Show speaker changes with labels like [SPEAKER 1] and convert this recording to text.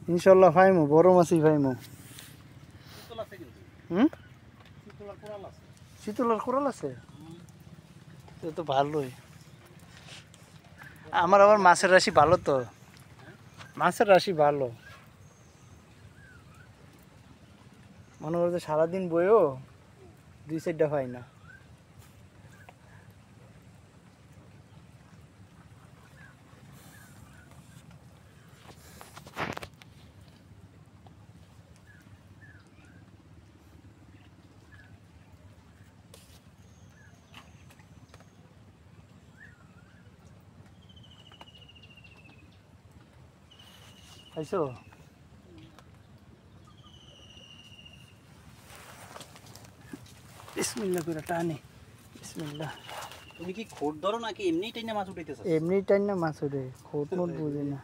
[SPEAKER 1] ইনশাল্লাহ পাইমু, বড় মাছই পাইমু। হুম, শীতলার কোরাল আছে, এটা তো ভালোই। আমার আবার মাছের রাশি ভালো তো, মাছের রাশি ভালো। মনে করছে সারাদিন বইও 2-4টা পাই না। খাইছো? বিসমিল্লাহ করে টানি, বিসমিল্লাহ।
[SPEAKER 2] তুমি কি খোট ধরো নাকি এমনি টাইনা মাছ উঠাইতেছ?
[SPEAKER 1] এমনি টাইম না মাছ ওঠে, খোট মোট বুঝি না।